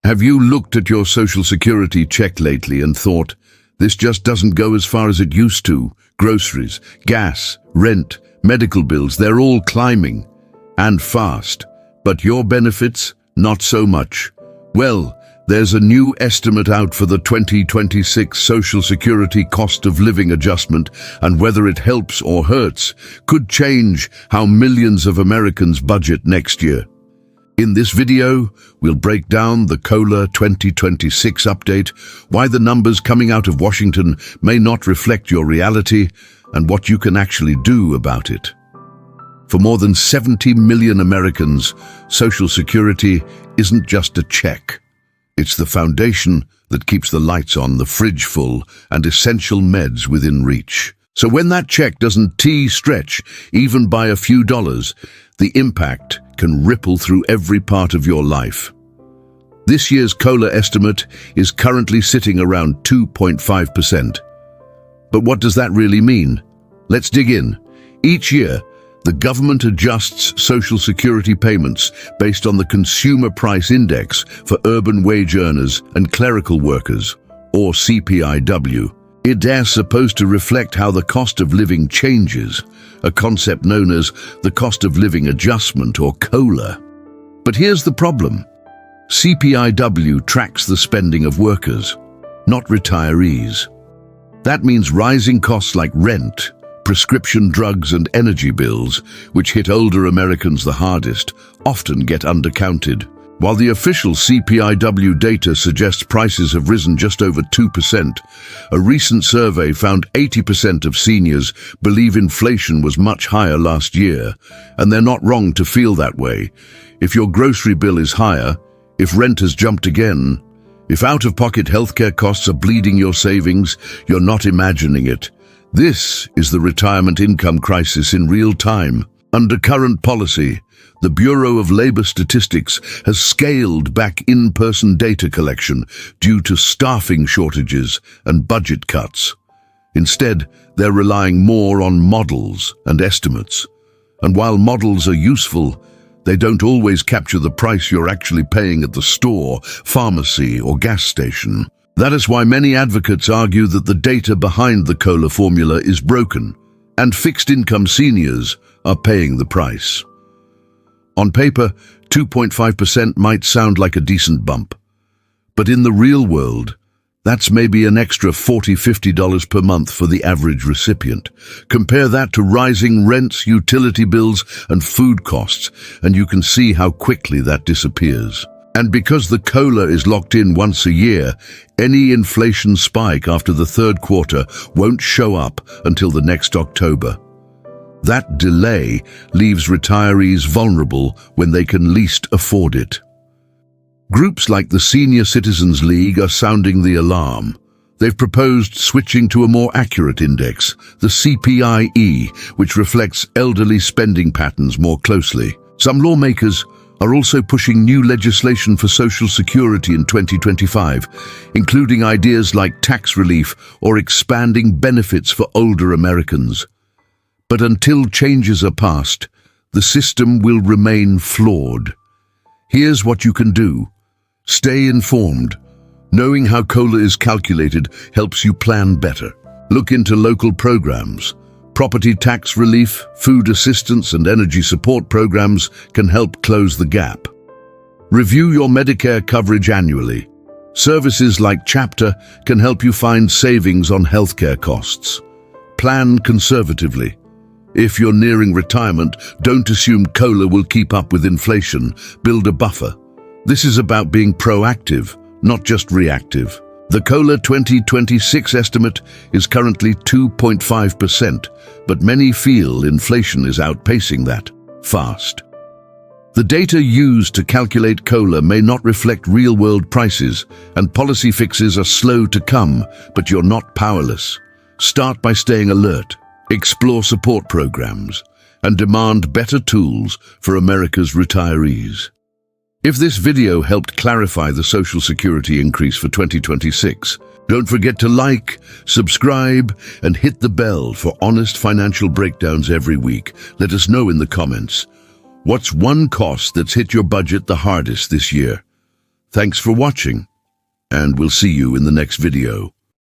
Have you looked at your Social Security check lately and thought, this just doesn't go as far as it used to? Groceries, gas, rent, medical bills, they're all climbing. And fast. But your benefits, not so much. Well, there's a new estimate out for the 2026 Social Security cost of living adjustment, and whether it helps or hurts could change how millions of Americans budget next year. In this video, we'll break down the COLA 2026 update, why the numbers coming out of Washington may not reflect your reality, and what you can actually do about it. For more than 70 million Americans, Social Security isn't just a check. It's the foundation that keeps the lights on, the fridge full, and essential meds within reach. So when that check doesn't stretch even by a few dollars, the impact can ripple through every part of your life. This year's COLA estimate is currently sitting around 2.5%. But what does that really mean? Let's dig in. Each year, the government adjusts Social Security payments based on the Consumer Price Index for urban wage earners and clerical workers, or CPI-W. It is supposed to reflect how the cost of living changes, a concept known as the cost of living adjustment, or COLA. But here's the problem. CPI-W tracks the spending of workers, not retirees. That means rising costs like rent, prescription drugs and energy bills, which hit older Americans the hardest, often get undercounted. While the official CPI-W data suggests prices have risen just over 2%, a recent survey found 80% of seniors believe inflation was much higher last year, and they're not wrong to feel that way. If your grocery bill is higher, if rent has jumped again, if out-of-pocket healthcare costs are bleeding your savings, you're not imagining it. This is the retirement income crisis in real time. Under current policy, the Bureau of Labor Statistics has scaled back in-person data collection due to staffing shortages and budget cuts. Instead, they're relying more on models and estimates. And while models are useful, they don't always capture the price you're actually paying at the store, pharmacy, or gas station. That is why many advocates argue that the data behind the COLA formula is broken, and fixed-income seniors are paying the price. On paper, 2.5% might sound like a decent bump. But in the real world, that's maybe an extra $40–50 per month for the average recipient. Compare that to rising rents, utility bills, and food costs, and you can see how quickly that disappears. And because the COLA is locked in once a year, any inflation spike after the third quarter won't show up until the next October. That delay leaves retirees vulnerable when they can least afford it. Groups like the Senior Citizens League are sounding the alarm. They've proposed switching to a more accurate index, the CPI-E, which reflects elderly spending patterns more closely. Some lawmakers are also pushing new legislation for Social Security in 2025, including ideas like tax relief or expanding benefits for older Americans. But until changes are passed, the system will remain flawed. Here's what you can do. Stay informed. Knowing how COLA is calculated helps you plan better. Look into local programs. Property tax relief, food assistance, and energy support programs can help close the gap. Review your Medicare coverage annually. Services like Chapter can help you find savings on healthcare costs. Plan conservatively. If you're nearing retirement, don't assume COLA will keep up with inflation. Build a buffer. This is about being proactive, not just reactive. The COLA 2026 estimate is currently 2.5%, but many feel inflation is outpacing that fast. The data used to calculate COLA may not reflect real-world prices, and policy fixes are slow to come, but you're not powerless. Start by staying alert. Explore support programs, and demand better tools for America's retirees. If this video helped clarify the Social Security increase for 2026, don't forget to like, subscribe, and hit the bell for honest financial breakdowns every week. Let us know in the comments, what's one cost that's hit your budget the hardest this year? Thanks for watching, and we'll see you in the next video.